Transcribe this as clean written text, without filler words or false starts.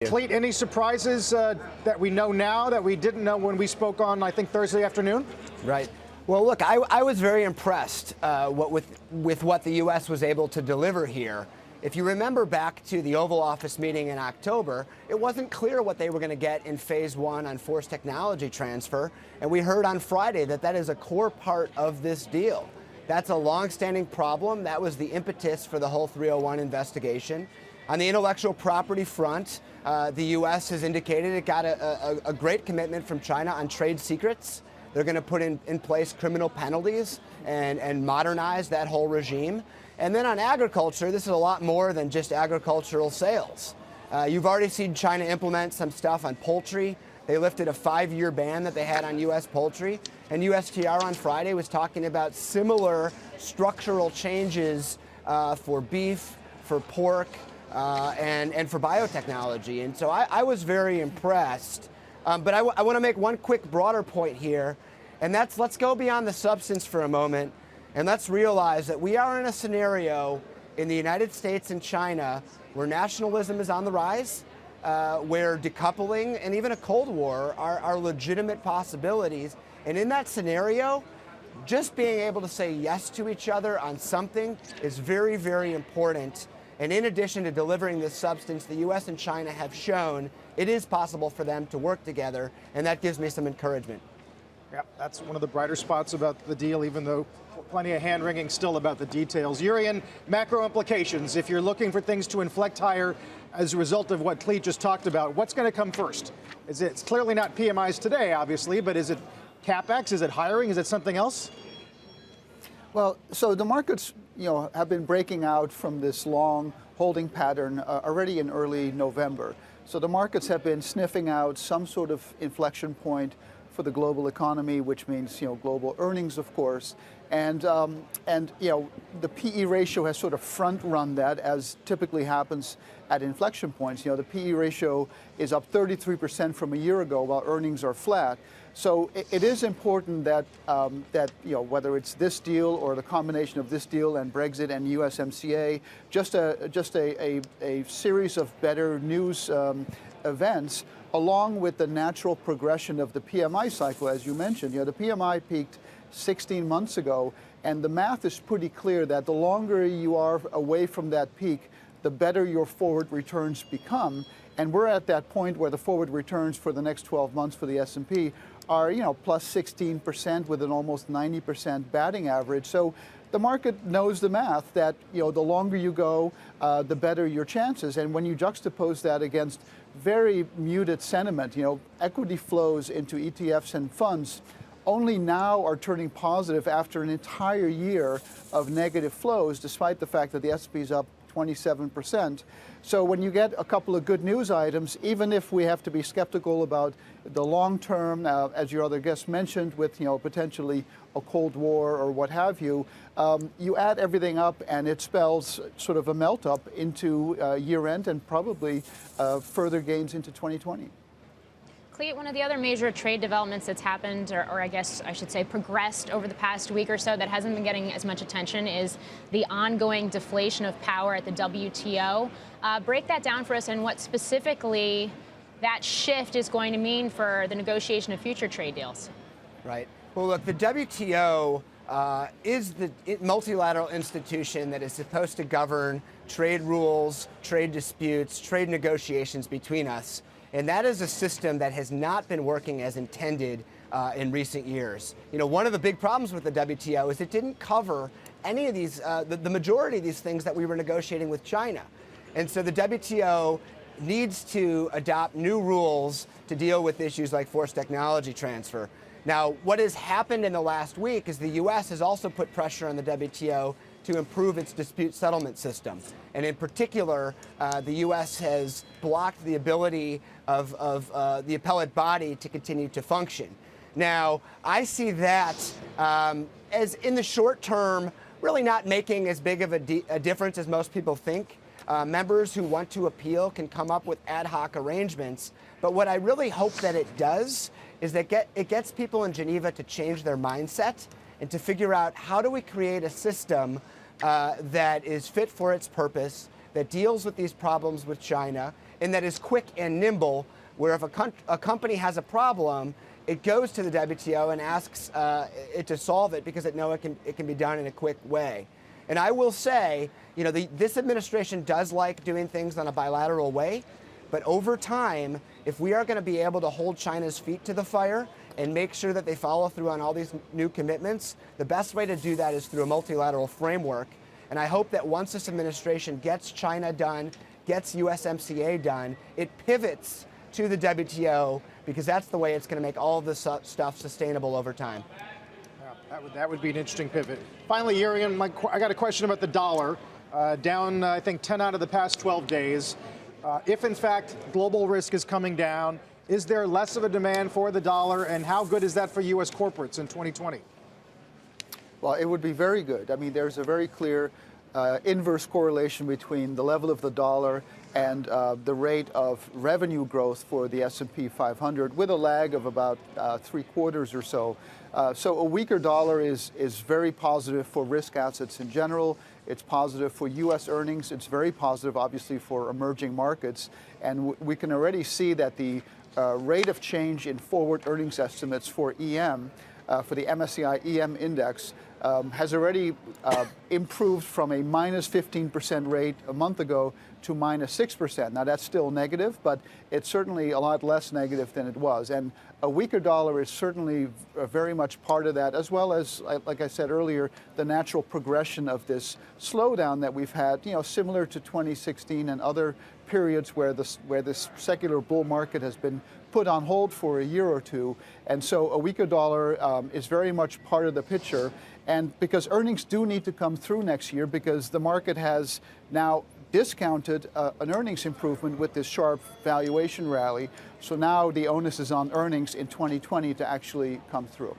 Clete, any surprises that we know now that we didn't know when we spoke on, I think, Thursday afternoon? Right. Well, look, I was very impressed with what the U.S. was able to deliver here. If you remember back to the Oval Office meeting in October, it wasn't clear what they were going to get in phase one on forced technology transfer. And we heard on Friday that that is a core part of this deal. That's a longstanding problem. That was the impetus for the whole 301 investigation. On the intellectual property front, the U.S. has indicated it got a great commitment from China on trade secrets. They're going to put in place criminal penalties and modernize that whole regime. And then on agriculture, this is a lot more than just agricultural sales. You've already seen China implement some stuff on poultry. They lifted a 5-year ban that they had on U.S. poultry. And USTR on Friday was talking about similar structural changes for beef, for pork, and for biotechnology. And so I was very impressed. But I want to make one quick broader point here, and that's let's go beyond the substance for a moment, and let's realize that we are in a scenario in the United States and China where nationalism is on the rise, where decoupling and even a Cold War are legitimate possibilities. And in that scenario, just being able to say yes to each other on something is very, very important. And in addition to delivering this substance, the U.S. and China have shown it is possible for them to work together, and that gives me some encouragement. Yeah, that's one of the brighter spots about the deal, even though plenty of hand-wringing still about the details. Jurrien, macro implications, if you're looking for things to inflect higher as a result of what Clete just talked about, what's going to come first? It's clearly not PMIs today, obviously, but is it CapEx? Is it hiring? Is it something else? Well, so the markets, have been breaking out from this long holding pattern already in early November. So the markets have been sniffing out some sort of inflection point for the global economy, which means global earnings, of course, and the PE ratio has sort of front-run that, as typically happens at inflection points. The PE ratio is up 33% from a year ago, while earnings are flat. So it is important that whether it's this deal or the combination of this deal and Brexit and USMCA, just a series of better news events, along with the natural progression of the PMI cycle, as you mentioned. The PMI peaked 16 months ago, and the math is pretty clear that the longer you are away from that peak, the better your forward returns become. And we're at that point where the forward returns for the next 12 months for the S&P are, plus 16% with an almost 90% batting average. So the market knows the math that, the longer you go, the better your chances. And when you juxtapose that against very muted sentiment, equity flows into ETFs and funds only now are turning positive after an entire year of negative flows, despite the fact that the S&P is up 27%. So when you get a couple of good news items, even if we have to be skeptical about the long term, as your other guest mentioned, with potentially a Cold War or what have you, you add everything up and it spells sort of a melt up into year end and probably further gains into 2020. Clete, one of the other major trade developments that's happened, or I guess I should say progressed over the past week or so that hasn't been getting as much attention, is the ongoing deflation of power at the WTO. Break that down for us and what specifically that shift is going to mean for the negotiation of future trade deals. Right. Well, look, the WTO is the multilateral institution that is supposed to govern trade rules, trade disputes, trade negotiations between us. And that is a system that has not been working as intended in recent years. One of the big problems with the WTO is it didn't cover any of these, the majority of these things that we were negotiating with China. And so the WTO needs to adopt new rules to deal with issues like forced technology transfer. Now, what has happened in the last week is the U.S. has also put pressure on the WTO to improve its dispute settlement system. And in particular, the U.S. has blocked the ability of the appellate body to continue to function. Now, I see that as, in the short term, really not making as big of a difference as most people think. Members who want to appeal can come up with ad hoc arrangements. But what I really hope that it does is that it gets people in Geneva to change their mindset and to figure out how do we create a system that is fit for its purpose, that deals with these problems with China, and that is quick and nimble, where if a company has a problem, it goes to the WTO and asks it to solve it because it knows it can be done in a quick way. And I will say, you know, this administration does like doing things on a bilateral way, but over time, if we are going to be able to hold China's feet to the fire and make sure that they follow through on all these new commitments, the best way to do that is through a multilateral framework. And I hope that once this administration gets China done, gets USMCA done, it pivots to the WTO, because that's the way it's going to make all of this stuff sustainable over time. Yeah, that would be an interesting pivot. Finally, Jurrien, I got a question about the dollar. Down, I think, 10 out of the past 12 days. If, in fact, global risk is coming down, is there less of a demand for the dollar, and how good is that for U.S. corporates in 2020? Well, it would be very good. I mean, there's a very clear inverse correlation between the level of the dollar and the rate of revenue growth for the S&P 500, with a lag of about 3 quarters or so. So a weaker dollar is very positive for risk assets in general. It's positive for U.S. earnings. It's very positive, obviously, for emerging markets. And we can already see that the rate of change in forward earnings estimates for EM, for the MSCI EM index, has already improved from a minus 15% rate a month ago to minus 6%. Now, that's still negative, but it's certainly a lot less negative than it was. And a weaker dollar is certainly very much part of that, as well as, like I said earlier, the natural progression of this slowdown that we've had, you know, similar to 2016 and other periods where this secular bull market has been put on hold for a year or two. And so a weaker dollar is very much part of the picture. And because earnings do need to come through next year, because the market has now discounted an earnings improvement with this sharp valuation rally. So now the onus is on earnings in 2020 to actually come through.